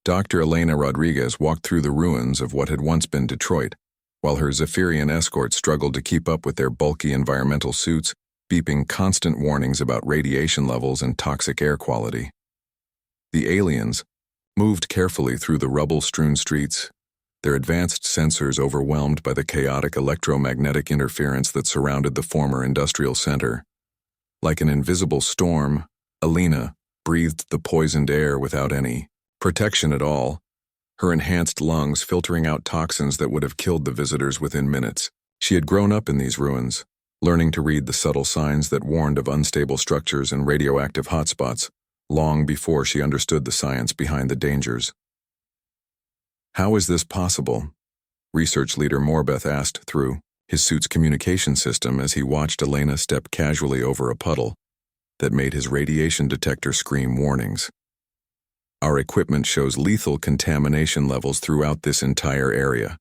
Dr. Elena Rodriguez walked through the ruins of what had once been Detroit, while her Zephyrian escort struggled to keep up with their bulky environmental suits, beeping constant warnings about radiation levels and toxic air quality. The aliens moved carefully through the rubble-strewn streets, their advanced sensors overwhelmed by the chaotic electromagnetic interference that surrounded the former industrial center. Like an invisible storm, Elena breathed the poisoned air without any protection at all, her enhanced lungs filtering out toxins that would have killed the visitors within minutes. She had grown up in these ruins, learning to read the subtle signs that warned of unstable structures and radioactive hotspots, long before she understood the science behind the dangers. How is this possible? Research leader Morbeth asked through his suit's communication system as he watched Elena step casually over a puddle that made his radiation detector scream warnings. Our equipment shows lethal contamination levels throughout this entire area.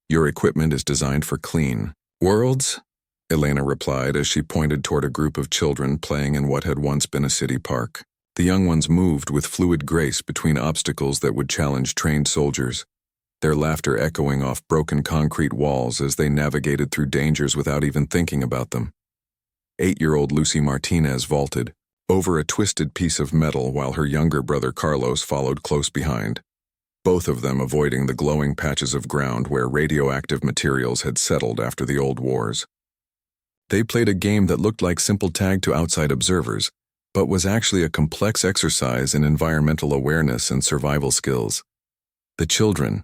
Your equipment is designed for clean worlds, Elena replied as she pointed toward a group of children playing in what had once been a city park. The young ones moved with fluid grace between obstacles that would challenge trained soldiers, their laughter echoing off broken concrete walls as they navigated through dangers without even thinking about them. 8-year-old Lucy Martinez vaulted over a twisted piece of metal while her younger brother Carlos followed close behind, both of them avoiding the glowing patches of ground where radioactive materials had settled after the old wars. They played a game that looked like simple tag to outside observers, but was actually a complex exercise in environmental awareness and survival skills. The children,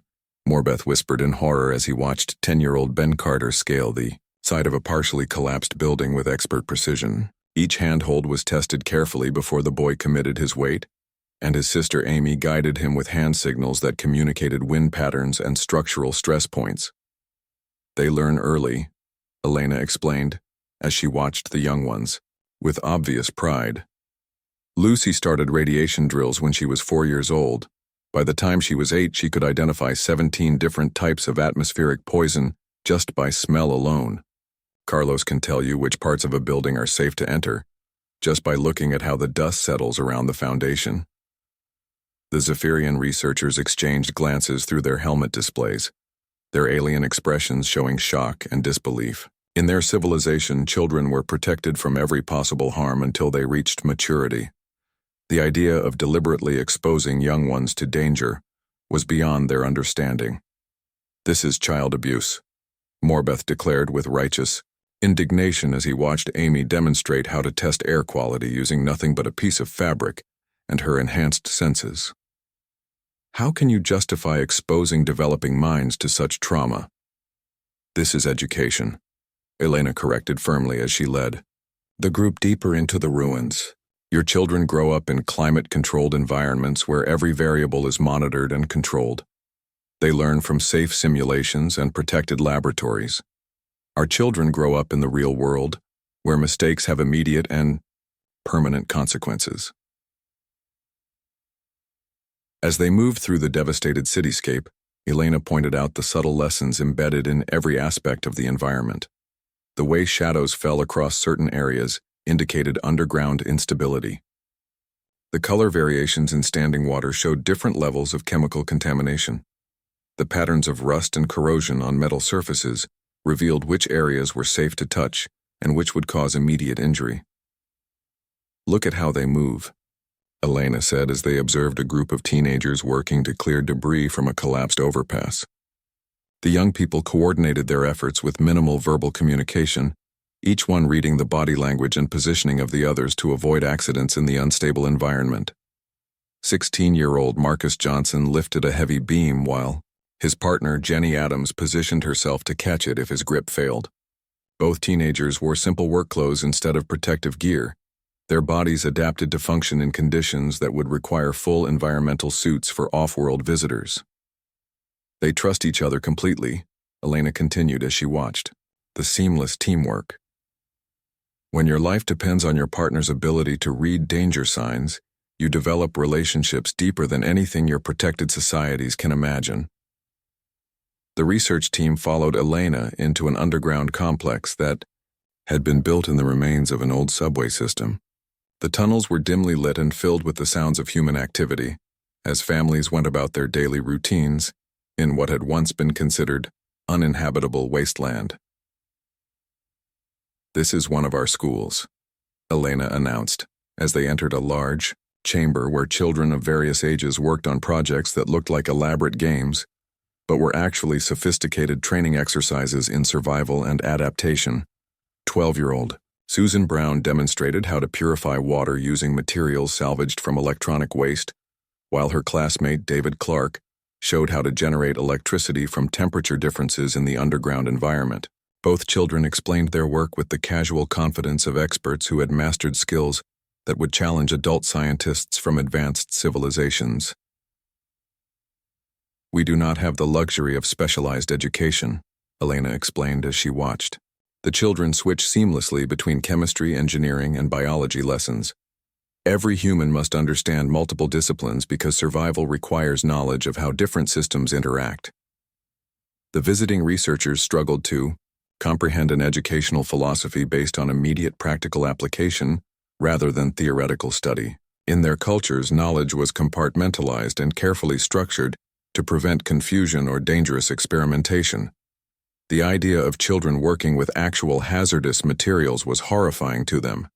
Morbeth whispered in horror as he watched 10-year-old Ben Carter scale the side of a partially collapsed building with expert precision. Each handhold was tested carefully before the boy committed his weight, and his sister Amy guided him with hand signals that communicated wind patterns and structural stress points. They learn early, Elena explained, as she watched the young ones, with obvious pride. Lucy started radiation drills when she was 4 years old. By the time she was 8, she could identify 17 different types of atmospheric poison just by smell alone. Carlos can tell you which parts of a building are safe to enter, just by looking at how the dust settles around the foundation. The Zephyrian researchers exchanged glances through their helmet displays, their alien expressions showing shock and disbelief. In their civilization, children were protected from every possible harm until they reached maturity. The idea of deliberately exposing young ones to danger was beyond their understanding. "This is child abuse," Morbeth declared with righteous indignation as he watched Amy demonstrate how to test air quality using nothing but a piece of fabric and her enhanced senses. "How can you justify exposing developing minds to such trauma?" "This is education," Elena corrected firmly as she led the group deeper into the ruins. "Your children grow up in climate-controlled environments where every variable is monitored and controlled. They learn from safe simulations and protected laboratories. Our children grow up in the real world, where mistakes have immediate and permanent consequences." As they moved through the devastated cityscape, Elena pointed out the subtle lessons embedded in every aspect of the environment. The way shadows fell across certain areas indicated underground instability. The color variations in standing water showed different levels of chemical contamination. The patterns of rust and corrosion on metal surfaces revealed which areas were safe to touch and which would cause immediate injury. "Look at how they move," Elena said as they observed a group of teenagers working to clear debris from a collapsed overpass. The young people coordinated their efforts with minimal verbal communication, each one reading the body language and positioning of the others to avoid accidents in the unstable environment. 16-year-old Marcus Johnson lifted a heavy beam while his partner Jenny Adams positioned herself to catch it if his grip failed. Both teenagers wore simple work clothes instead of protective gear, their bodies adapted to function in conditions that would require full environmental suits for off-world visitors. "They trust each other completely," Elena continued as she watched. "The seamless teamwork. When your life depends on your partner's ability to read danger signs, you develop relationships deeper than anything your protected societies can imagine." The research team followed Elena into an underground complex that had been built in the remains of an old subway system. The tunnels were dimly lit and filled with the sounds of human activity, as families went about their daily routines in what had once been considered uninhabitable wasteland. "This is one of our schools," Elena announced, as they entered a large chamber where children of various ages worked on projects that looked like elaborate games, but were actually sophisticated training exercises in survival and adaptation. 12-year-old Susan Brown demonstrated how to purify water using materials salvaged from electronic waste, while her classmate David Clark showed how to generate electricity from temperature differences in the underground environment. Both children explained their work with the casual confidence of experts who had mastered skills that would challenge adult scientists from advanced civilizations. "We do not have the luxury of specialized education," Elena explained as she watched. The children switched seamlessly between chemistry, engineering, and biology lessons. Every human must understand multiple disciplines because survival requires knowledge of how different systems interact. The visiting researchers struggled to comprehend an educational philosophy based on immediate practical application rather than theoretical study. In their cultures, knowledge was compartmentalized and carefully structured to prevent confusion or dangerous experimentation. The idea of children working with actual hazardous materials was horrifying to them.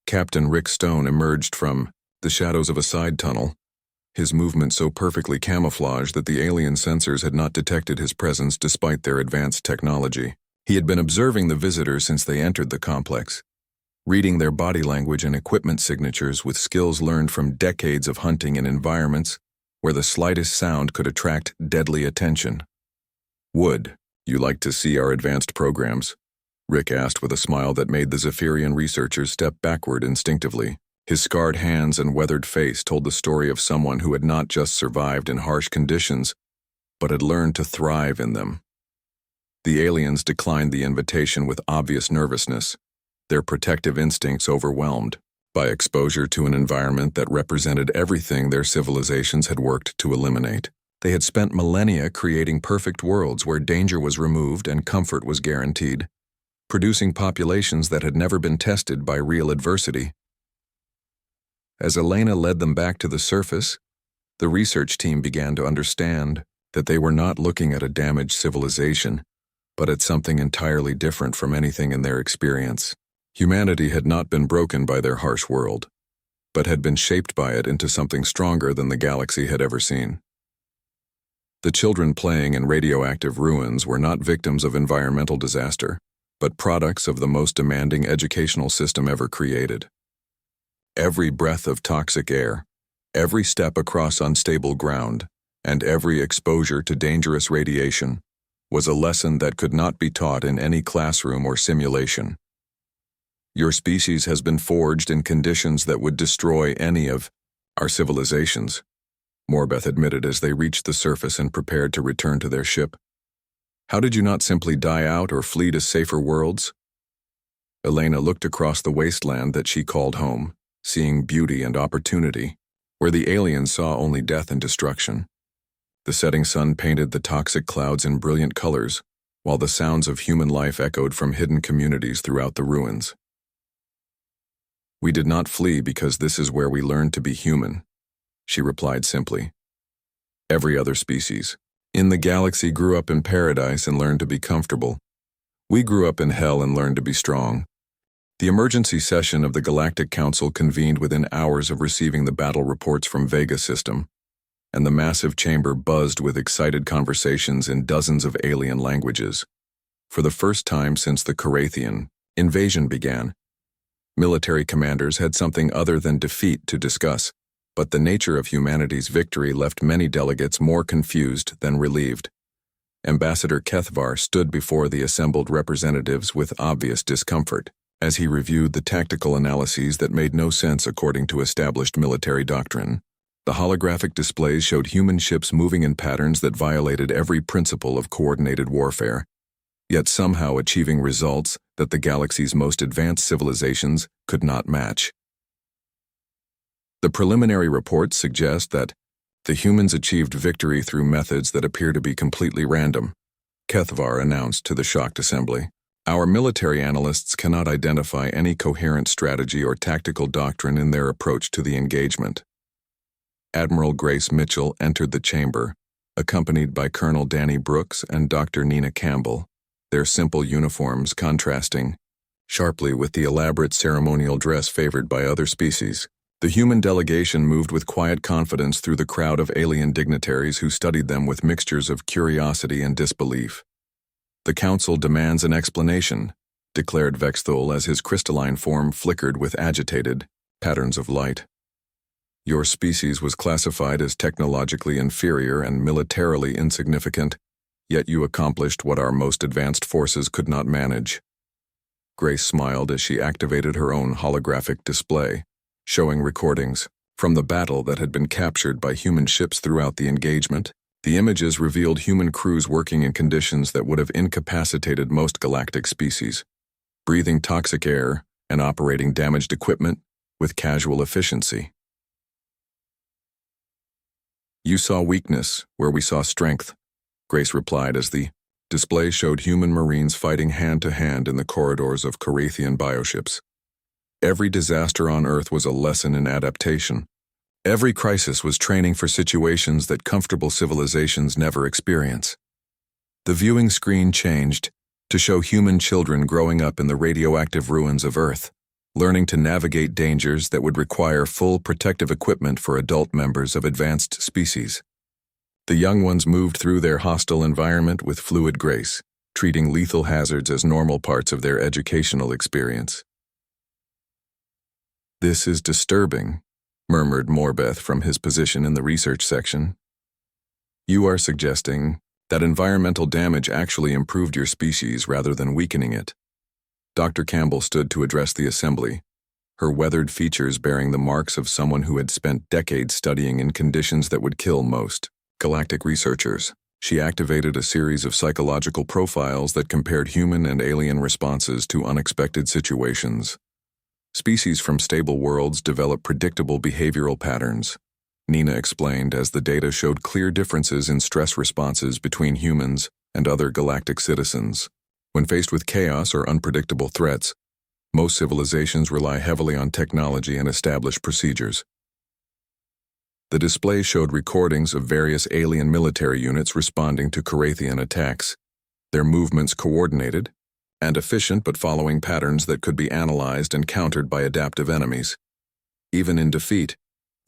Captain Rick Stone emerged from the shadows of a side tunnel, his movement so perfectly camouflaged that the alien sensors had not detected his presence despite their advanced technology. He had been observing the visitors since they entered the complex, reading their body language and equipment signatures with skills learned from decades of hunting in environments where the slightest sound could attract deadly attention. "Would you like to see our advanced programs?" Rick asked with a smile that made the Zephyrian researchers step backward instinctively. His scarred hands and weathered face told the story of someone who had not just survived in harsh conditions, but had learned to thrive in them. The aliens declined the invitation with obvious nervousness, their protective instincts overwhelmed by exposure to an environment that represented everything their civilizations had worked to eliminate. They had spent millennia creating perfect worlds where danger was removed and comfort was guaranteed, producing populations that had never been tested by real adversity. As Elena led them back to the surface, the research team began to understand that they were not looking at a damaged civilization, but at something entirely different from anything in their experience. Humanity had not been broken by their harsh world, but had been shaped by it into something stronger than the galaxy had ever seen. The children playing in radioactive ruins were not victims of environmental disaster, but products of the most demanding educational system ever created. Every breath of toxic air, every step across unstable ground, and every exposure to dangerous radiation was a lesson that could not be taught in any classroom or simulation. "Your species has been forged in conditions that would destroy any of our civilizations," Morbeth admitted as they reached the surface and prepared to return to their ship. "How did you not simply die out or flee to safer worlds?" Elena looked across the wasteland that she called home, seeing beauty and opportunity, where the aliens saw only death and destruction. The setting sun painted the toxic clouds in brilliant colors, while the sounds of human life echoed from hidden communities throughout the ruins. "We did not flee because this is where we learned to be human," she replied simply. "Every other species in the galaxy grew up in paradise and learned to be comfortable. We grew up in hell and learned to be strong." The emergency session of the Galactic Council convened within hours of receiving the battle reports from Vega System, and the massive chamber buzzed with excited conversations in dozens of alien languages. For the first time since the Carathian invasion began, military commanders had something other than defeat to discuss, but the nature of humanity's victory left many delegates more confused than relieved. Ambassador Kethvar stood before the assembled representatives with obvious discomfort, as he reviewed the tactical analyses that made no sense according to established military doctrine. The holographic displays showed human ships moving in patterns that violated every principle of coordinated warfare, yet somehow achieving results that the galaxy's most advanced civilizations could not match. The preliminary reports suggest that the humans achieved victory through methods that appear to be completely random, Kethvar announced to the shocked assembly. "Our military analysts cannot identify any coherent strategy or tactical doctrine in their approach to the engagement." Admiral Grace Mitchell entered the chamber, accompanied by Colonel Danny Brooks and Dr. Nina Campbell, their simple uniforms contrasting sharply with the elaborate ceremonial dress favored by other species. The human delegation moved with quiet confidence through the crowd of alien dignitaries who studied them with mixtures of curiosity and disbelief. "The Council demands an explanation," declared Vexthul as his crystalline form flickered with agitated patterns of light. "Your species was classified as technologically inferior and militarily insignificant, yet you accomplished what our most advanced forces could not manage." Grace smiled as she activated her own holographic display, showing recordings from the battle that had been captured by human ships throughout the engagement. The images revealed human crews working in conditions that would have incapacitated most galactic species, breathing toxic air and operating damaged equipment with casual efficiency. "You saw weakness where we saw strength," Grace replied as the display showed human Marines fighting hand-to-hand in the corridors of Carathian bioships. Every disaster on Earth was a lesson in adaptation. Every crisis was training for situations that comfortable civilizations never experience. The viewing screen changed to show human children growing up in the radioactive ruins of Earth, learning to navigate dangers that would require full protective equipment for adult members of advanced species. The young ones moved through their hostile environment with fluid grace, treating lethal hazards as normal parts of their educational experience. "This is disturbing," murmured Morbeth from his position in the research section. "You are suggesting that environmental damage actually improved your species rather than weakening it." Dr. Campbell stood to address the assembly, her weathered features bearing the marks of someone who had spent decades studying in conditions that would kill most galactic researchers. She activated a series of psychological profiles that compared human and alien responses to unexpected situations. Species from stable worlds develop predictable behavioral patterns, Nina explained as the data showed clear differences in stress responses between humans and other galactic citizens. When faced with chaos or unpredictable threats, most civilizations rely heavily on technology and established procedures. The display showed recordings of various alien military units responding to Carathian attacks, their movements coordinated and efficient but following patterns that could be analyzed and countered by adaptive enemies. Even in defeat,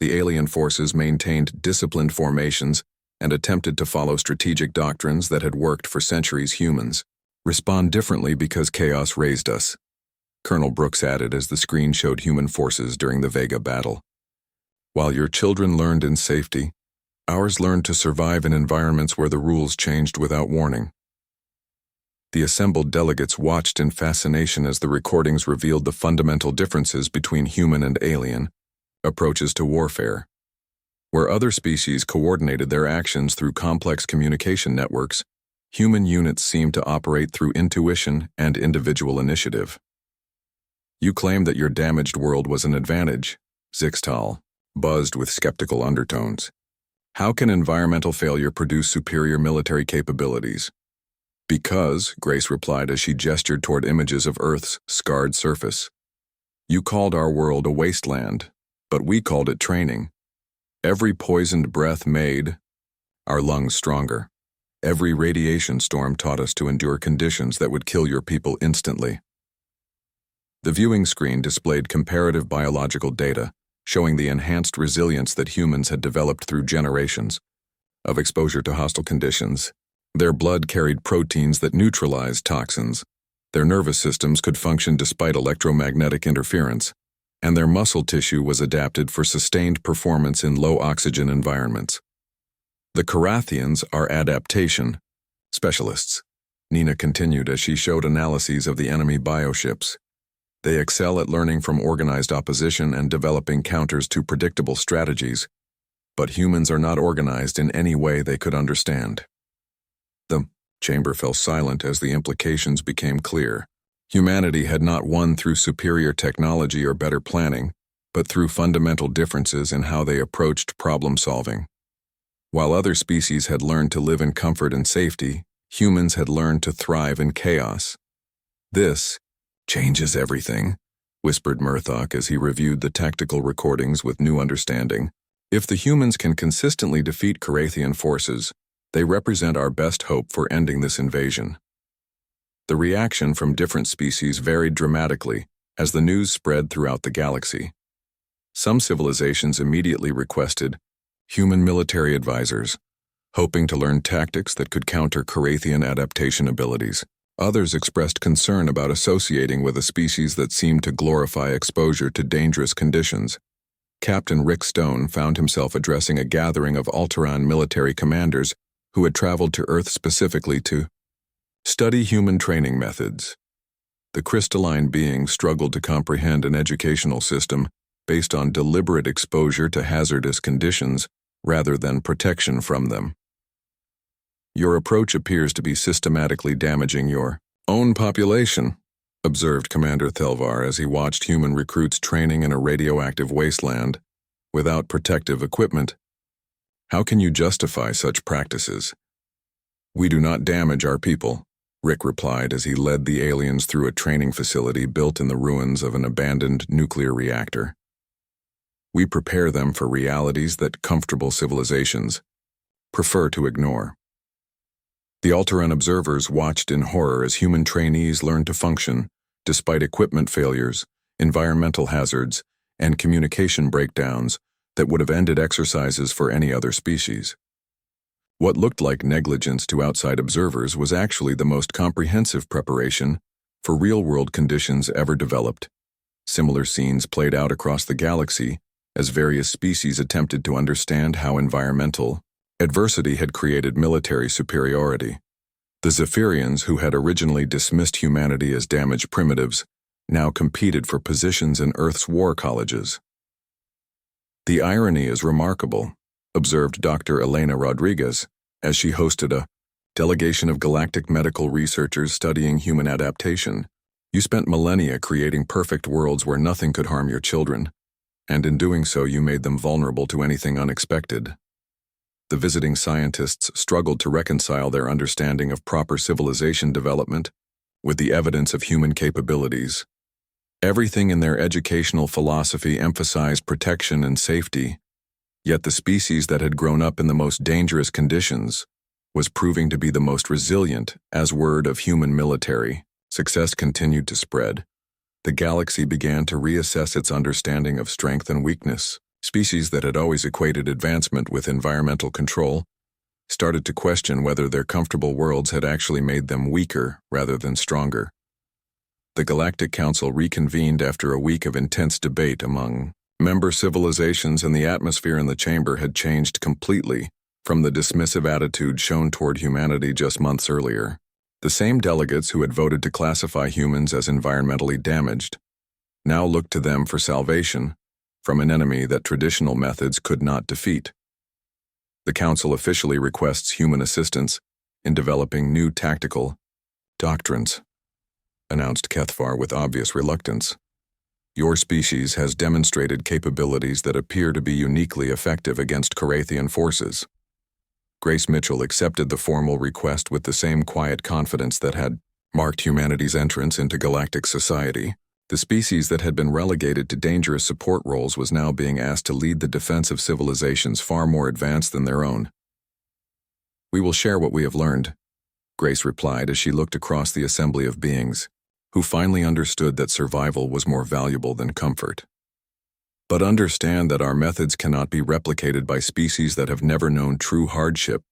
the alien forces maintained disciplined formations and attempted to follow strategic doctrines that had worked for centuries. "Humans respond differently because chaos raised us," Colonel Brooks added as the screen showed human forces during the Vega battle. "While your children learned in safety, ours learned to survive in environments where the rules changed without warning." The assembled delegates watched in fascination as the recordings revealed the fundamental differences between human and alien approaches to warfare. Where other species coordinated their actions through complex communication networks, human units seemed to operate through intuition and individual initiative. "You claim that your damaged world was an advantage," Zixtal buzzed with skeptical undertones. "How can environmental failure produce superior military capabilities?" "Because," Grace replied as she gestured toward images of Earth's scarred surface. "You called our world a wasteland, but we called it training. Every poisoned breath made our lungs stronger. Every radiation storm taught us to endure conditions that would kill your people instantly." The viewing screen displayed comparative biological data, showing the enhanced resilience that humans had developed through generations of exposure to hostile conditions. Their blood carried proteins that neutralized toxins, their nervous systems could function despite electromagnetic interference, and their muscle tissue was adapted for sustained performance in low-oxygen environments. "The Carathians are adaptation specialists," Nina continued as she showed analyses of the enemy bioships. "They excel at learning from organized opposition and developing counters to predictable strategies, but humans are not organized in any way they could understand." The chamber fell silent as the implications became clear. Humanity had not won through superior technology or better planning, but through fundamental differences in how they approached problem-solving. While other species had learned to live in comfort and safety, humans had learned to thrive in chaos. "This changes everything," whispered Murthok as he reviewed the tactical recordings with new understanding. If the humans can consistently defeat Carathian forces, they represent our best hope for ending this invasion. The reaction from different species varied dramatically as the news spread throughout the galaxy. Some civilizations immediately requested human military advisors, hoping to learn tactics that could counter Carathian adaptation abilities. Others expressed concern about associating with a species that seemed to glorify exposure to dangerous conditions. Captain Rick Stone found himself addressing a gathering of Alteran military commanders who had traveled to Earth specifically to study human training methods. The crystalline being struggled to comprehend an educational system based on deliberate exposure to hazardous conditions rather than protection from them. Your approach appears to be systematically damaging your own population, observed Commander Thelvar as he watched human recruits training in a radioactive wasteland without protective equipment. How can you justify such practices? We do not damage our people, Rick replied as he led the aliens through a training facility built in the ruins of an abandoned nuclear reactor. We prepare them for realities that comfortable civilizations prefer to ignore. The Alteran observers watched in horror as human trainees learned to function despite equipment failures, environmental hazards, and communication breakdowns that would have ended exercises for any other species. What looked like negligence to outside observers was actually the most comprehensive preparation for real-world conditions ever developed. Similar scenes played out across the galaxy as various species attempted to understand how environmental adversity had created military superiority. The Zephyrians, who had originally dismissed humanity as damaged primitives, now competed for positions in Earth's war colleges. The irony is remarkable, observed Dr. Elena Rodriguez as she hosted a delegation of galactic medical researchers studying human adaptation. You spent millennia creating perfect worlds where nothing could harm your children, and in doing so you made them vulnerable to anything unexpected. The visiting scientists struggled to reconcile their understanding of proper civilization development with the evidence of human capabilities. Everything in their educational philosophy emphasized protection and safety, yet the species that had grown up in the most dangerous conditions was proving to be the most resilient. As word of human military success continued to spread, the galaxy began to reassess its understanding of strength and weakness. Species that had always equated advancement with environmental control started to question whether their comfortable worlds had actually made them weaker rather than stronger. The Galactic Council reconvened after a week of intense debate among member civilizations, and the atmosphere in the chamber had changed completely from the dismissive attitude shown toward humanity just months earlier. The same delegates who had voted to classify humans as environmentally damaged now looked to them for salvation from an enemy that traditional methods could not defeat. The Council officially requests human assistance in developing new tactical doctrines, announced Kethvar with obvious reluctance. Your species has demonstrated capabilities that appear to be uniquely effective against Carathian forces. Grace Mitchell accepted the formal request with the same quiet confidence that had marked humanity's entrance into galactic society. The species that had been relegated to dangerous support roles was now being asked to lead the defense of civilizations far more advanced than their own. We will share what we have learned, Grace replied as she looked across the assembly of beings, who finally understood that survival was more valuable than comfort. But understand that our methods cannot be replicated by species that have never known true hardship.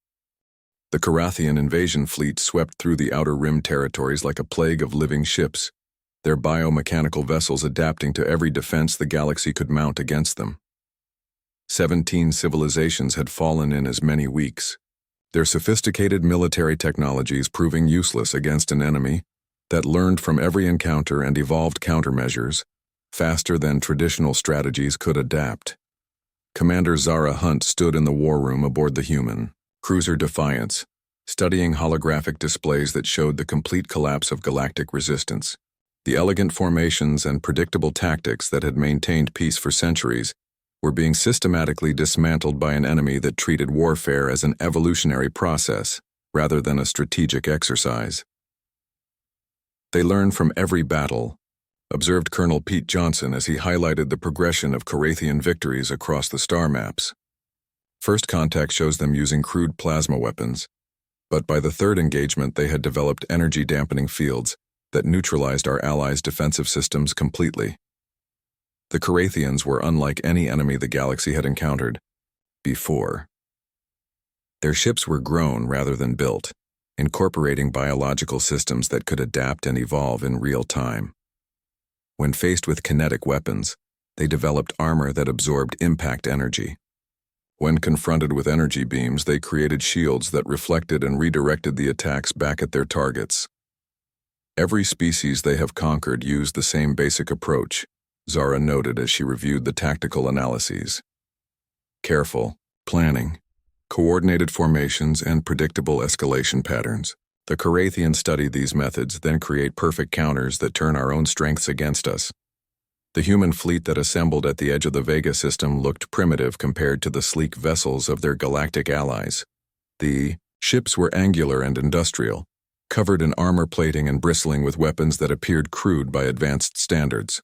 The Carathian invasion fleet swept through the Outer Rim territories like a plague of living ships, their biomechanical vessels adapting to every defense the galaxy could mount against them. 17 civilizations had fallen in as many weeks, their sophisticated military technologies proving useless against an enemy that learned from every encounter and evolved countermeasures faster than traditional strategies could adapt. Commander Zara Hunt stood in the war room aboard the human cruiser Defiance, studying holographic displays that showed the complete collapse of galactic resistance. The elegant formations and predictable tactics that had maintained peace for centuries were being systematically dismantled by an enemy that treated warfare as an evolutionary process rather than a strategic exercise. They learned from every battle, observed Colonel Pete Johnson as he highlighted the progression of Carathian victories across the star maps. First contact shows them using crude plasma weapons, but by the third engagement they had developed energy-dampening fields that neutralized our allies' defensive systems completely. The Carathians were unlike any enemy the galaxy had encountered before. Their ships were grown rather than built, incorporating biological systems that could adapt and evolve in real time. When faced with kinetic weapons, they developed armor that absorbed impact energy. When confronted with energy beams, they created shields that reflected and redirected the attacks back at their targets. Every species they have conquered used the same basic approach, Zara noted as she reviewed the tactical analyses. Careful, planning, coordinated formations, and predictable escalation patterns. The Carathians study these methods, then create perfect counters that turn our own strengths against us. The human fleet that assembled at the edge of the Vega system looked primitive compared to the sleek vessels of their galactic allies. The ships were angular and industrial, covered in armor plating and bristling with weapons that appeared crude by advanced standards.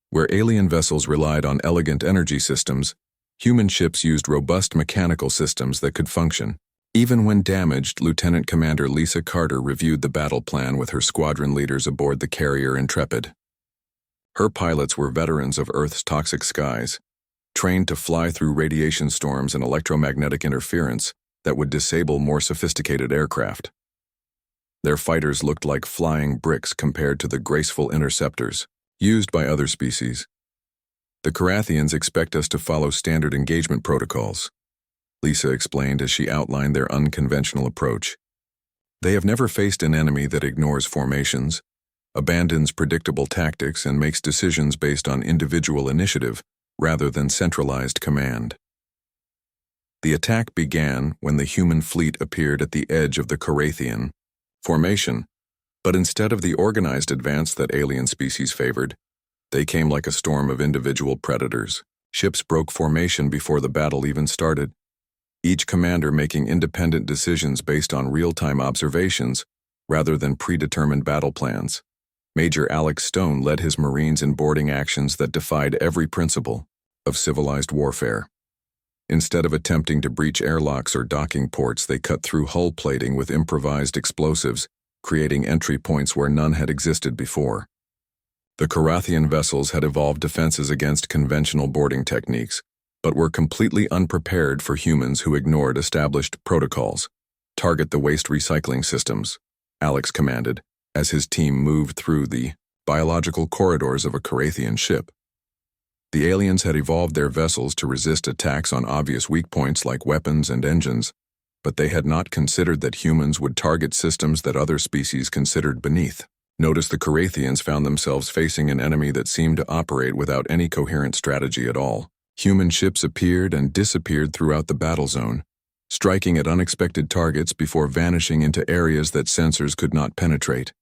Where alien vessels relied on elegant energy systems, human ships used robust mechanical systems that could function. Even when damaged, Lieutenant Commander Lisa Carter reviewed the battle plan with her squadron leaders aboard the carrier Intrepid. Her pilots were veterans of Earth's toxic skies, trained to fly through radiation storms and electromagnetic interference that would disable more sophisticated aircraft. Their fighters looked like flying bricks compared to the graceful interceptors used by other species. The Carathians expect us to follow standard engagement protocols, Lisa explained as she outlined their unconventional approach. They have never faced an enemy that ignores formations, abandons predictable tactics, and makes decisions based on individual initiative rather than centralized command. The attack began when the human fleet appeared at the edge of the Carathian formation, but instead of the organized advance that alien species favored, they came like a storm of individual predators. Ships broke formation before the battle even started, each commander making independent decisions based on real-time observations rather than predetermined battle plans. Major Alex Stone led his Marines in boarding actions that defied every principle of civilized warfare. Instead of attempting to breach airlocks or docking ports, they cut through hull plating with improvised explosives, creating entry points where none had existed before. The Carathian vessels had evolved defenses against conventional boarding techniques, but were completely unprepared for humans who ignored established protocols. Target the waste recycling systems, Alex commanded, as his team moved through the biological corridors of a Carathian ship. The aliens had evolved their vessels to resist attacks on obvious weak points like weapons and engines, but they had not considered that humans would target systems that other species considered beneath. Notice the Carathians found themselves facing an enemy that seemed to operate without any coherent strategy at all. Human ships appeared and disappeared throughout the battle zone, striking at unexpected targets before vanishing into areas that sensors could not penetrate.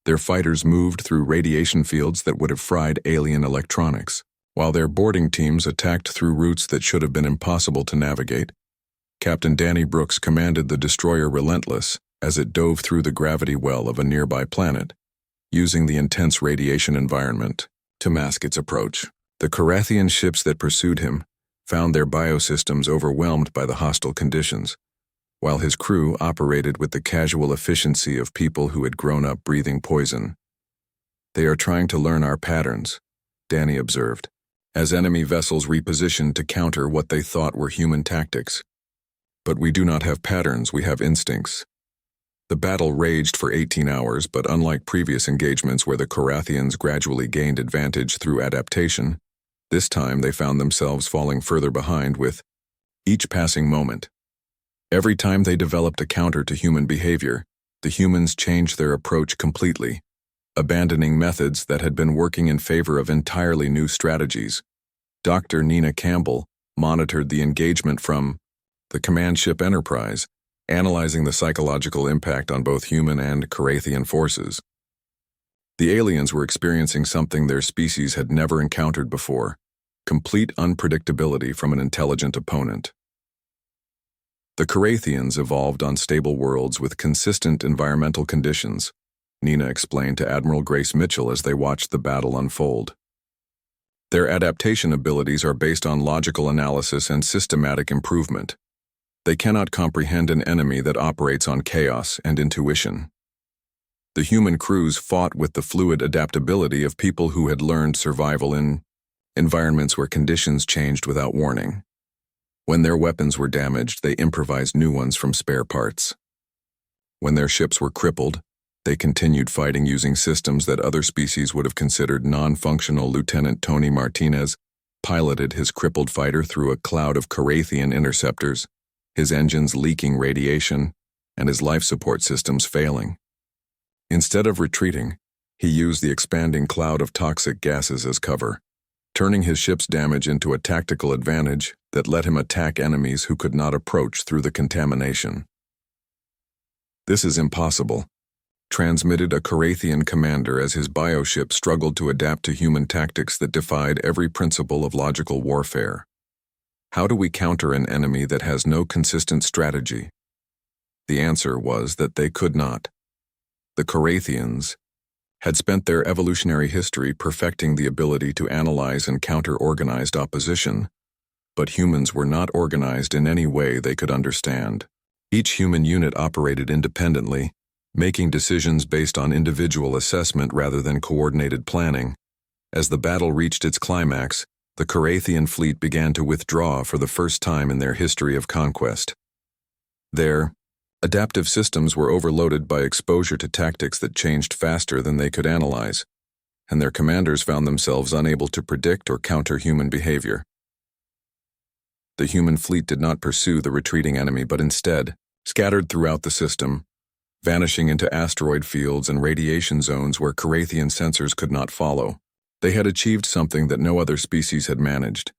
Their fighters moved through radiation fields that would have fried alien electronics, while their boarding teams attacked through routes that should have been impossible to navigate. Captain Danny Brooks commanded the destroyer Relentless as it dove through the gravity well of a nearby planet, using the intense radiation environment to mask its approach. The Carathian ships that pursued him found their biosystems overwhelmed by the hostile conditions, while his crew operated with the casual efficiency of people who had grown up breathing poison. They are trying to learn our patterns, Danny observed, as enemy vessels repositioned to counter what they thought were human tactics. But we do not have patterns, we have instincts. The battle raged for 18 hours, but unlike previous engagements where the Carathians gradually gained advantage through adaptation, this time they found themselves falling further behind with each passing moment. Every time they developed a counter to human behavior, the humans changed their approach completely, abandoning methods that had been working in favor of entirely new strategies. Dr. Nina Campbell monitored the engagement from the command ship Enterprise, analyzing the psychological impact on both human and Carathian forces. The aliens were experiencing something their species had never encountered before: complete unpredictability from an intelligent opponent. The Carathians evolved on stable worlds with consistent environmental conditions, Nina explained to Admiral Grace Mitchell as they watched the battle unfold. Their adaptation abilities are based on logical analysis and systematic improvement. They cannot comprehend an enemy that operates on chaos and intuition. The human crews fought with the fluid adaptability of people who had learned survival in environments where conditions changed without warning. When their weapons were damaged, they improvised new ones from spare parts. When their ships were crippled, they continued fighting using systems that other species would have considered non-functional. Lieutenant Tony Martinez piloted his crippled fighter through a cloud of Carathian interceptors, his engines leaking radiation, and his life support systems failing. Instead of retreating, he used the expanding cloud of toxic gases as cover, turning his ship's damage into a tactical advantage that let him attack enemies who could not approach through the contamination. "This is impossible," transmitted a Carathian commander as his bioship struggled to adapt to human tactics that defied every principle of logical warfare. "How do we counter an enemy that has no consistent strategy?" The answer was that they could not. The Carathians had spent their evolutionary history perfecting the ability to analyze and counter organized opposition, but humans were not organized in any way they could understand. Each human unit operated independently, making decisions based on individual assessment rather than coordinated planning. As the battle reached its climax, the Carathian fleet began to withdraw for the first time in their history of conquest. Their adaptive systems were overloaded by exposure to tactics that changed faster than they could analyze, and their commanders found themselves unable to predict or counter human behavior. The human fleet did not pursue the retreating enemy but instead scattered throughout the system, vanishing into asteroid fields and radiation zones where Carathian sensors could not follow. They had achieved something that no other species had managed.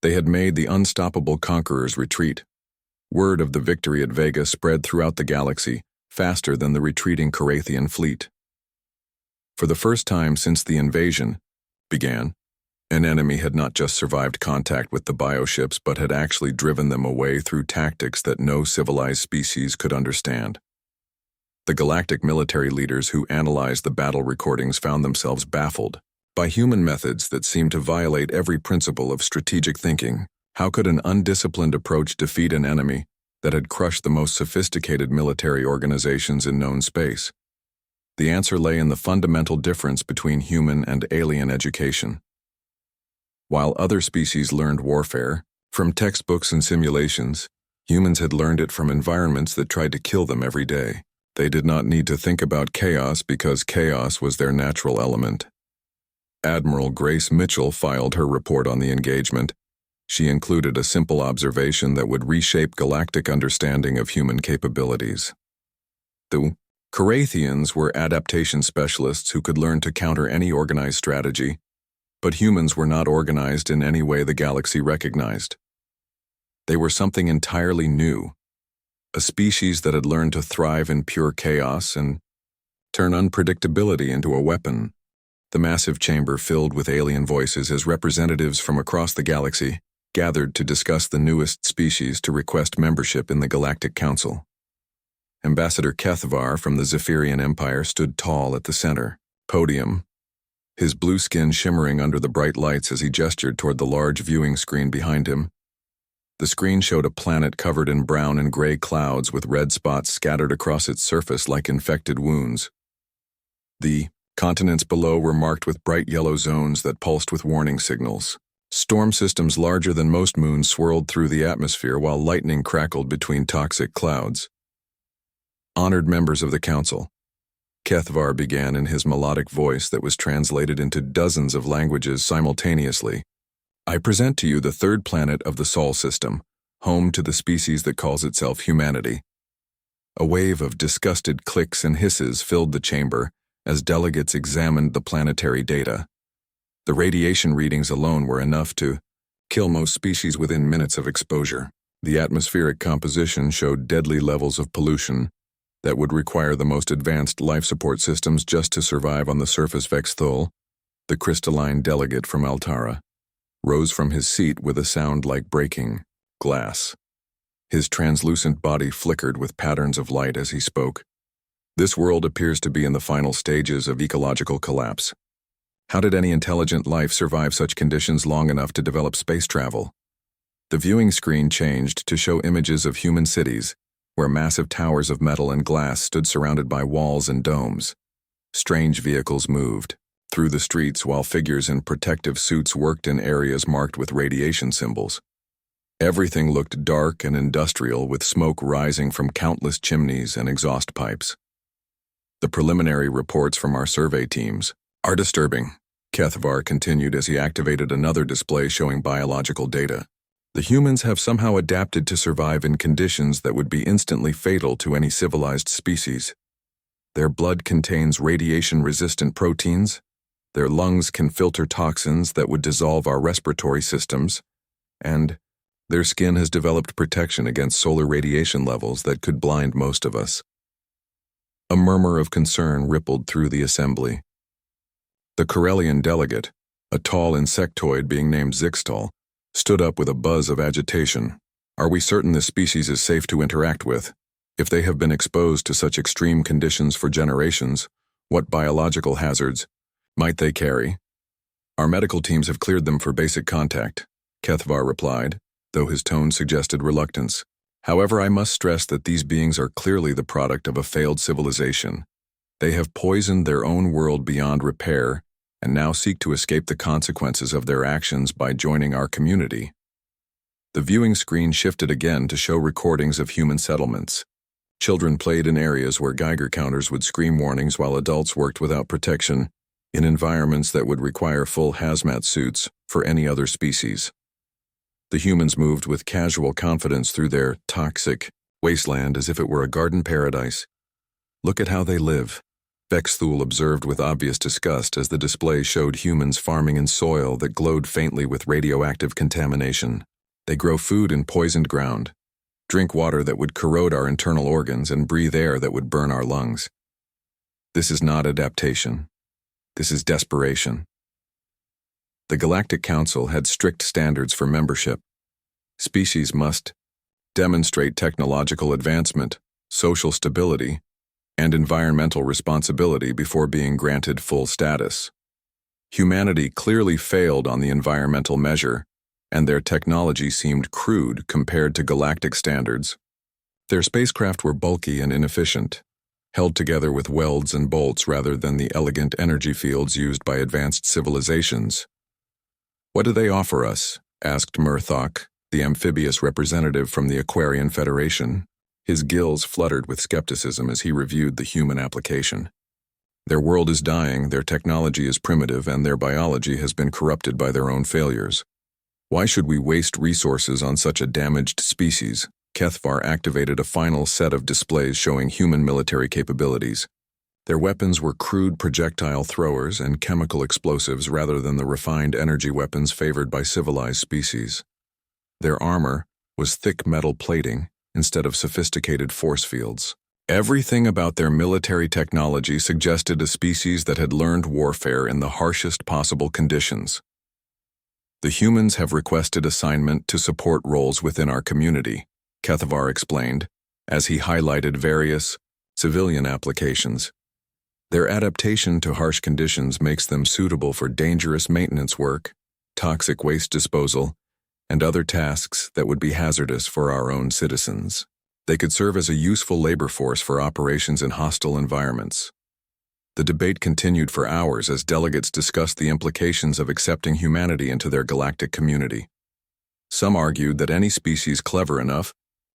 They had made the unstoppable conquerors retreat. Word of the victory at Vega spread throughout the galaxy, faster than the retreating Carathian fleet. For the first time since the invasion began, an enemy had not just survived contact with the bioships but had actually driven them away through tactics that no civilized species could understand. The galactic military leaders who analyzed the battle recordings found themselves baffled by human methods that seemed to violate every principle of strategic thinking. How could an undisciplined approach defeat an enemy that had crushed the most sophisticated military organizations in known space? The answer lay in the fundamental difference between human and alien education. While other species learned warfare from textbooks and simulations, humans had learned it from environments that tried to kill them every day. They did not need to think about chaos because chaos was their natural element. Admiral Grace Mitchell filed her report on the engagement. She included a simple observation that would reshape galactic understanding of human capabilities. The Carathians were adaptation specialists who could learn to counter any organized strategy, but humans were not organized in any way the galaxy recognized. They were something entirely new, a species that had learned to thrive in pure chaos and turn unpredictability into a weapon. The massive chamber filled with alien voices as representatives from across the galaxy gathered to discuss the newest species to request membership in the Galactic Council. Ambassador Kethvar from the Zephyrian Empire stood tall at the center podium, his blue skin shimmering under the bright lights as he gestured toward the large viewing screen behind him. The screen showed a planet covered in brown and gray clouds with red spots scattered across its surface like infected wounds. The continents below were marked with bright yellow zones that pulsed with warning signals. Storm systems larger than most moons swirled through the atmosphere while lightning crackled between toxic clouds. Honored members of the Council, Kethvar began in his melodic voice that was translated into dozens of languages simultaneously. I present to you the third planet of the Sol system, home to the species that calls itself humanity. A wave of disgusted clicks and hisses filled the chamber as delegates examined the planetary data. The radiation readings alone were enough to kill most species within minutes of exposure. The atmospheric composition showed deadly levels of pollution that would require the most advanced life support systems just to survive on the surface. Vexthul, the crystalline delegate from Altara, rose from his seat with a sound like breaking glass. His translucent body flickered with patterns of light as he spoke. This world appears to be in the final stages of ecological collapse. How did any intelligent life survive such conditions long enough to develop space travel? The viewing screen changed to show images of human cities, where massive towers of metal and glass stood surrounded by walls and domes. Strange vehicles moved through the streets while figures in protective suits worked in areas marked with radiation symbols. Everything looked dark and industrial, with smoke rising from countless chimneys and exhaust pipes. The preliminary reports from our survey teams are disturbing, Kethvar continued as he activated another display showing biological data. The humans have somehow adapted to survive in conditions that would be instantly fatal to any civilized species. Their blood contains radiation-resistant proteins, their lungs can filter toxins that would dissolve our respiratory systems, and their skin has developed protection against solar radiation levels that could blind most of us. A murmur of concern rippled through the assembly. The Corellian delegate, a tall insectoid being named Zixtal, stood up with a buzz of agitation. Are we certain this species is safe to interact with? If they have been exposed to such extreme conditions for generations, what biological hazards might they carry? Our medical teams have cleared them for basic contact, Kethvar replied, though his tone suggested reluctance. However, I must stress that these beings are clearly the product of a failed civilization. They have poisoned their own world beyond repair and now seek to escape the consequences of their actions by joining our community. The viewing screen shifted again to show recordings of human settlements. Children played in areas where Geiger counters would scream warnings while adults worked without protection, in environments that would require full hazmat suits for any other species. The humans moved with casual confidence through their toxic wasteland as if it were a garden paradise. Look at how they live, Bexthul observed with obvious disgust as the display showed humans farming in soil that glowed faintly with radioactive contamination. They grow food in poisoned ground, drink water that would corrode our internal organs, and breathe air that would burn our lungs. This is not adaptation. This is desperation. The Galactic Council had strict standards for membership. Species must demonstrate technological advancement, social stability, and environmental responsibility before being granted full status. Humanity clearly failed on the environmental measure, and their technology seemed crude compared to galactic standards. Their spacecraft were bulky and inefficient, held together with welds and bolts rather than the elegant energy fields used by advanced civilizations. What do they offer us? Asked Murthok, the amphibious representative from the Aquarian Federation. His gills fluttered with skepticism as he reviewed the human application. Their world is dying, their technology is primitive, and their biology has been corrupted by their own failures. Why should we waste resources on such a damaged species? Kethvar activated a final set of displays showing human military capabilities. Their weapons were crude projectile throwers and chemical explosives rather than the refined energy weapons favored by civilized species. Their armor was thick metal plating instead of sophisticated force fields. Everything about their military technology suggested a species that had learned warfare in the harshest possible conditions. The humans have requested assignment to support roles within our community, Kethvar explained, as he highlighted various civilian applications. Their adaptation to harsh conditions makes them suitable for dangerous maintenance work, toxic waste disposal, and other tasks that would be hazardous for our own citizens. They could serve as a useful labor force for operations in hostile environments. The debate continued for hours as delegates discussed the implications of accepting humanity into their galactic community. Some argued that any species clever enough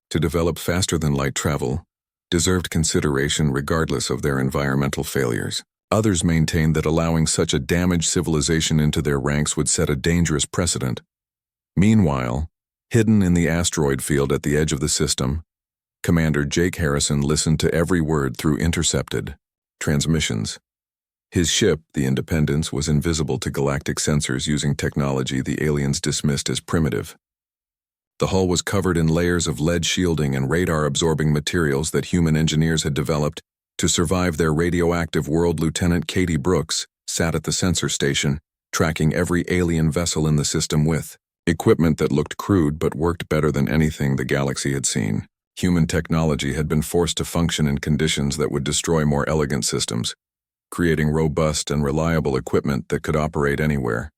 to develop faster-than-light travel deserved consideration regardless of their environmental failures. Others maintained that allowing such a damaged civilization into their ranks would set a dangerous precedent. Meanwhile, hidden in the asteroid field at the edge of the system, Commander Jake Harrison listened to every word through intercepted transmissions. His ship, the Independence, was invisible to galactic sensors using technology the aliens dismissed as primitive. The hull was covered in layers of lead shielding and radar-absorbing materials that human engineers had developed to survive their radioactive world. Lieutenant Katie Brooks sat at the sensor station, tracking every alien vessel in the system with equipment that looked crude but worked better than anything the galaxy had seen. Human technology had been forced to function in conditions that would destroy more elegant systems. creating robust and reliable equipment that could operate anywhere.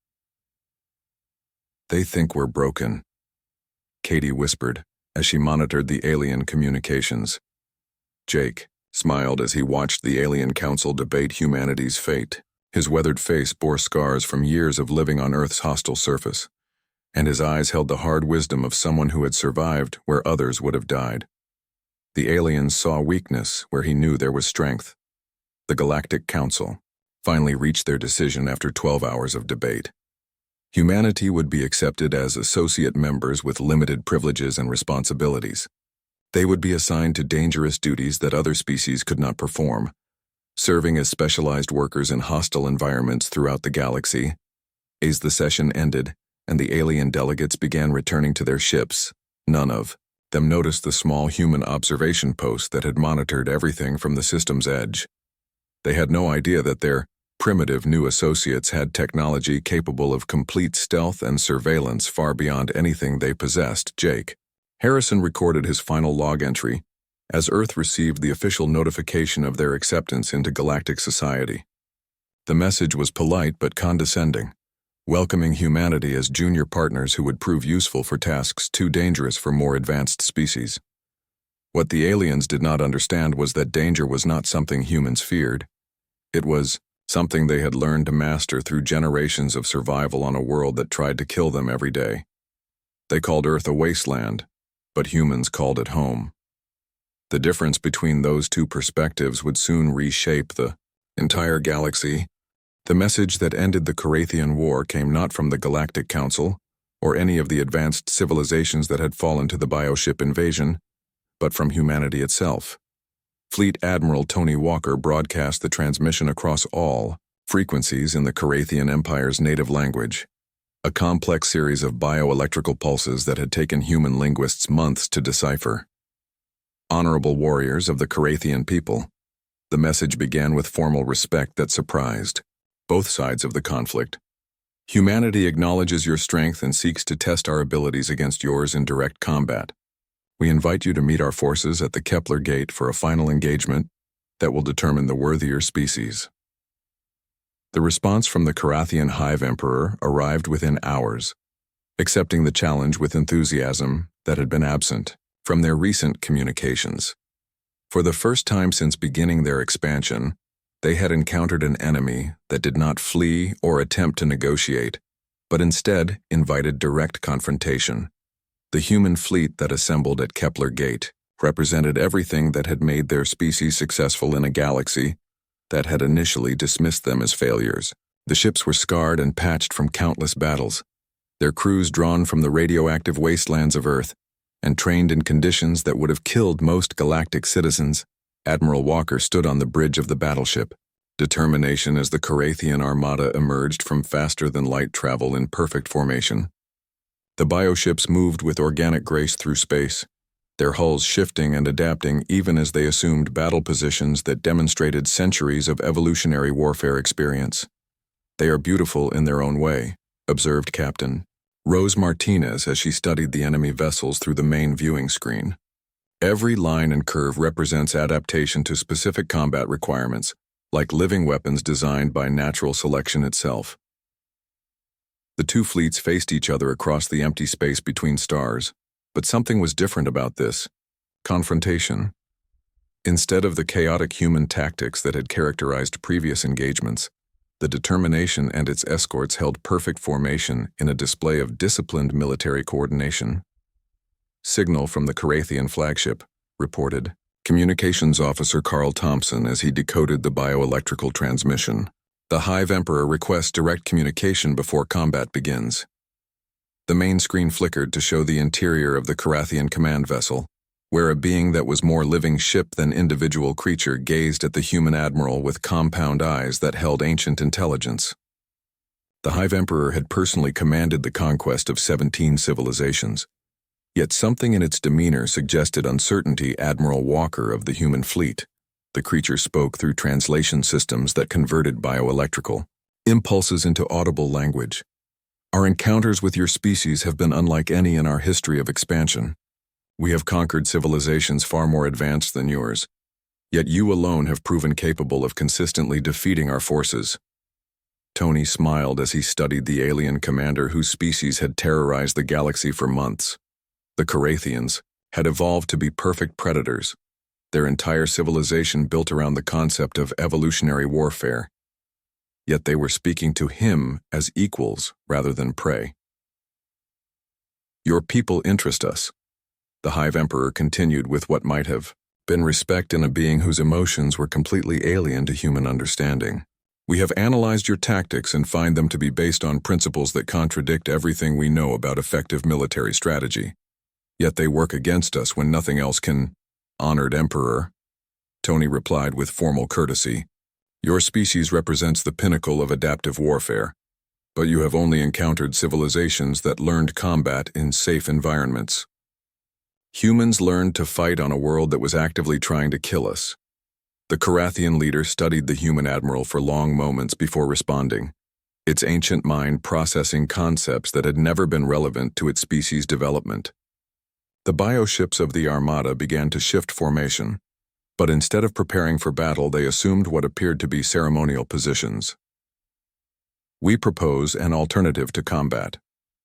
"They think we're broken," Katie whispered as she monitored the alien communications. Jake smiled as he watched the alien council debate humanity's fate. His weathered face bore scars from years of living on Earth's hostile surface, and his eyes held the hard wisdom of someone who had survived where others would have died. The aliens saw weakness where he knew there was strength. The Galactic Council finally reached their decision after 12 hours of debate. Humanity would be accepted as associate members with limited privileges and responsibilities. They would be assigned to dangerous duties that other species could not perform, serving as specialized workers in hostile environments throughout the galaxy. As the session ended and the alien delegates began returning to their ships, none of them noticed the small human observation post that had monitored everything from the system's edge. They had no idea that their primitive new associates had technology capable of complete stealth and surveillance far beyond anything they possessed. Jake Harrison recorded his final log entry as Earth received the official notification of their acceptance into galactic society. The message was polite but condescending, welcoming humanity as junior partners who would prove useful for tasks too dangerous for more advanced species. What the aliens did not understand was that danger was not something humans feared. It was something they had learned to master through generations of survival on a world that tried to kill them every day. They called Earth a wasteland, but humans called it home. The difference between those two perspectives would soon reshape the entire galaxy. The message that ended the Carathian War came not from the Galactic Council or any of the advanced civilizations that had fallen to the bioship invasion, but from humanity itself. Fleet Admiral Tony Walker broadcast the transmission across all frequencies in the Carathian Empire's native language, a complex series of bioelectrical pulses that had taken human linguists months to decipher. Honorable warriors of the Carathian people, the message began with formal respect that surprised both sides of the conflict. Humanity acknowledges your strength and seeks to test our abilities against yours in direct combat. We invite you to meet our forces at the Kepler Gate for a final engagement that will determine the worthier species. The response from the Carathian Hive Emperor arrived within hours, accepting the challenge with enthusiasm that had been absent from their recent communications. For the first time since beginning their expansion, they had encountered an enemy that did not flee or attempt to negotiate, but instead invited direct confrontation. The human fleet that assembled at Kepler Gate represented everything that had made their species successful in a galaxy that had initially dismissed them as failures. The ships were scarred and patched from countless battles, their crews drawn from the radioactive wastelands of Earth and trained in conditions that would have killed most galactic citizens. Admiral Walker stood on the bridge of the battleship, determination as the Carathian armada emerged from faster-than-light travel in perfect formation. The bioships moved with organic grace through space, their hulls shifting and adapting even as they assumed battle positions that demonstrated centuries of evolutionary warfare experience. "They are beautiful in their own way," observed Captain Rose Martinez as she studied the enemy vessels through the main viewing screen. Every line and curve represents adaptation to specific combat requirements, like living weapons designed by natural selection itself. The two fleets faced each other across the empty space between stars, but something was different about this confrontation. Instead of the chaotic human tactics that had characterized previous engagements, the determination and its escorts held perfect formation in a display of disciplined military coordination. "Signal from the Carathian flagship," reported Communications Officer Carl Thompson as he decoded the bioelectrical transmission. "The Hive Emperor requests direct communication before combat begins." The main screen flickered to show the interior of the Carathian command vessel, where a being that was more living ship than individual creature gazed at the human admiral with compound eyes that held ancient intelligence. The Hive Emperor had personally commanded the conquest of 17 civilizations, yet something in its demeanor suggested uncertainty. "Admiral Walker of the human fleet," the creature spoke through translation systems that converted bioelectrical impulses into audible language. "Our encounters with your species have been unlike any in our history of expansion. We have conquered civilizations far more advanced than yours, Yet you alone have proven capable of consistently defeating our forces." Tony smiled as he studied the alien commander whose species had terrorized the galaxy for months. The Carathians had evolved to be perfect predators, their entire civilization built around the concept of evolutionary warfare. Yet they were speaking to him as equals rather than prey. "Your people interest us," the Hive Emperor continued with what might have been respect in a being whose emotions were completely alien to human understanding. "We have analyzed your tactics and find them to be based on principles that contradict everything we know about effective military strategy. Yet they work against us when nothing else can." "Honored Emperor," Tony replied with formal courtesy, "your species represents the pinnacle of adaptive warfare, but you have only encountered civilizations that learned combat in safe environments. Humans learned to fight on a world that was actively trying to kill us." The Carathian leader studied the human admiral for long moments before responding, its ancient mind processing concepts that had never been relevant to its species' development. The bioships of the Armada began to shift formation, but instead of preparing for battle, they assumed what appeared to be ceremonial positions. "We propose an alternative to combat,"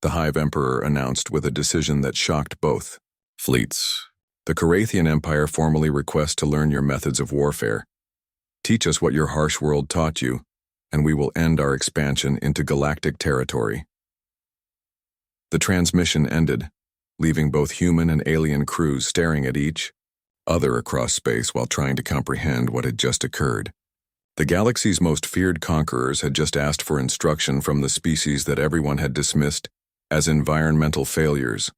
the Hive Emperor announced with a decision that shocked both fleets. "The Carathian Empire formally requests to learn your methods of warfare. Teach us what your harsh world taught you, and we will end our expansion into galactic territory." The transmission ended, leaving both human and alien crews staring at each other across space while trying to comprehend what had just occurred. The galaxy's most feared conquerors had just asked for instruction from the species that everyone had dismissed as environmental failures.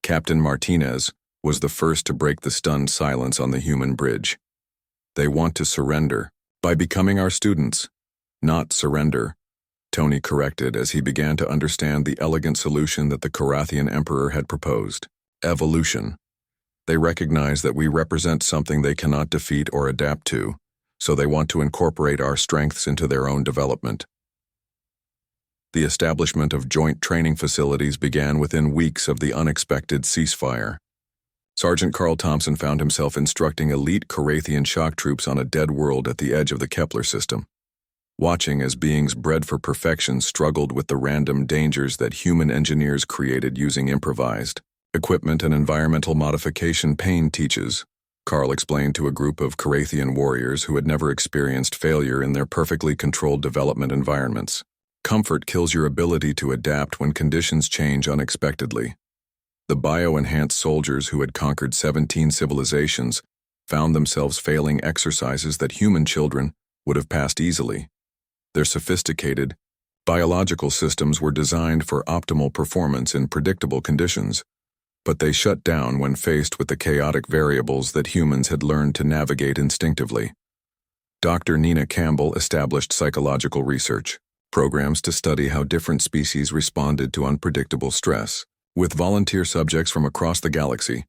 Captain Martinez was the first to break the stunned silence on the human bridge. "They want to surrender by becoming our students, not surrender," Tony corrected as he began to understand the elegant solution that the Carathian Emperor had proposed. "Evolution. They recognize that we represent something they cannot defeat or adapt to, so they want to incorporate our strengths into their own development." The establishment of joint training facilities began within weeks of the unexpected ceasefire. Sergeant Carl Thompson found himself instructing elite Carathian shock troops on a dead world at the edge of the Kepler system, watching as beings bred for perfection struggled with the random dangers that human engineers created using improvised equipment and environmental modification. "Pain teaches," Carl explained to a group of Carathian warriors who had never experienced failure in their perfectly controlled development environments. "Comfort kills your ability to adapt when conditions change unexpectedly." The bio-enhanced soldiers who had conquered 17 civilizations found themselves failing exercises that human children would have passed easily. Their sophisticated, biological systems were designed for optimal performance in predictable conditions, but they shut down when faced with the chaotic variables that humans had learned to navigate instinctively. Dr. Nina Campbell established psychological research programs to study how different species responded to unpredictable stress, with volunteer subjects from across the galaxy.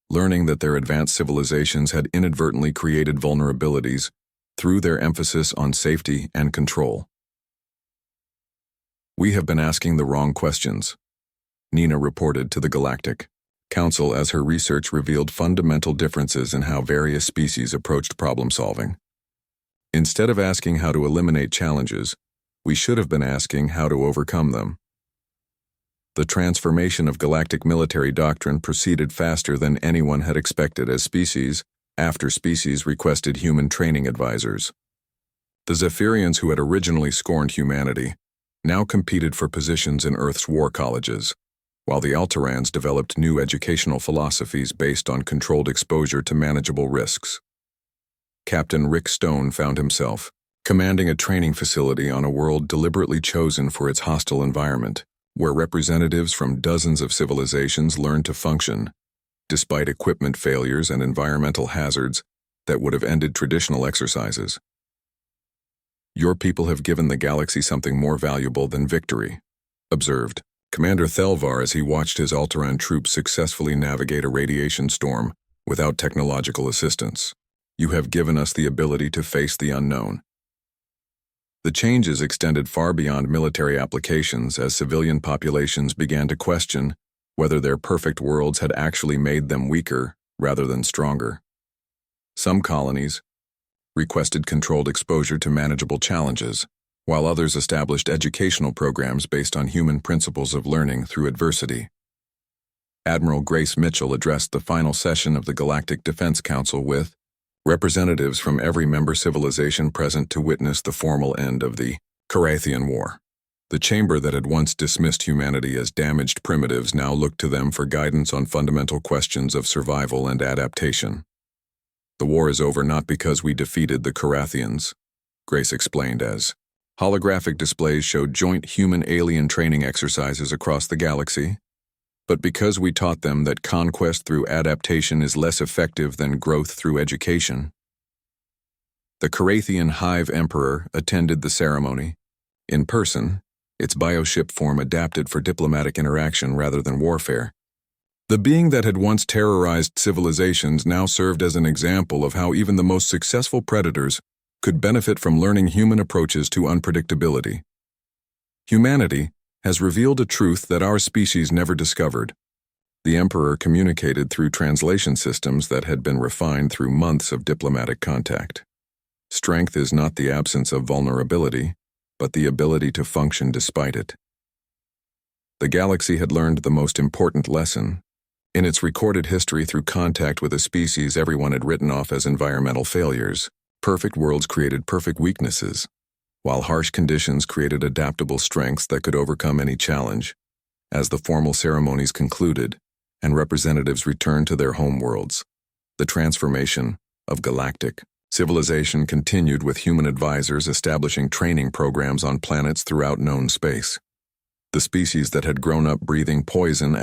Learning that their advanced civilizations had inadvertently created vulnerabilities through their emphasis on safety and control. "We have been asking the wrong questions," Nina reported to the Galactic Council as her research revealed fundamental differences in how various species approached problem-solving. "Instead of asking how to eliminate challenges, we should have been asking how to overcome them." The transformation of galactic military doctrine proceeded faster than anyone had expected as species after species requested human training advisors. The Zephyrians, who had originally scorned humanity, now competed for positions in Earth's war colleges, while the Alterans developed new educational philosophies based on controlled exposure to manageable risks. Captain Rick Stone found himself commanding a training facility on a world deliberately chosen for its hostile environment, where representatives from dozens of civilizations learned to function, despite equipment failures and environmental hazards that would have ended traditional exercises. "Your people have given the galaxy something more valuable than victory," observed Commander Thelvar as he watched his Alteran troops successfully navigate a radiation storm without technological assistance. "You have given us the ability to face the unknown." The changes extended far beyond military applications as civilian populations began to question whether their perfect worlds had actually made them weaker rather than stronger. Some colonies requested controlled exposure to manageable challenges, while others established educational programs based on human principles of learning through adversity. Admiral Grace Mitchell addressed the final session of the Galactic Defense Council with representatives from every member civilization present to witness the formal end of the Carathian War. The chamber that had once dismissed humanity as damaged primitives now looked to them for guidance on fundamental questions of survival and adaptation. The war is over not because we defeated the Carathians, Grace explained as holographic displays showed joint human-alien training exercises across the galaxy, but because we taught them that conquest through adaptation is less effective than growth through education. The Carathian Hive Emperor attended the ceremony. In person, its bioship form adapted for diplomatic interaction rather than warfare. The being that had once terrorized civilizations now served as an example of how even the most successful predators could benefit from learning human approaches to unpredictability. Humanity has revealed a truth that our species never discovered. The Emperor communicated through translation systems that had been refined through months of diplomatic contact. Strength is not the absence of vulnerability, but the ability to function despite it. The galaxy had learned the most important lesson. In its recorded history through contact with a species everyone had written off as environmental failures, perfect worlds created perfect weaknesses, while harsh conditions created adaptable strengths that could overcome any challenge. As the formal ceremonies concluded, and representatives returned to their homeworlds, the transformation of galactic civilization continued with human advisors establishing training programs on planets throughout known space. The species that had grown up breathing poison,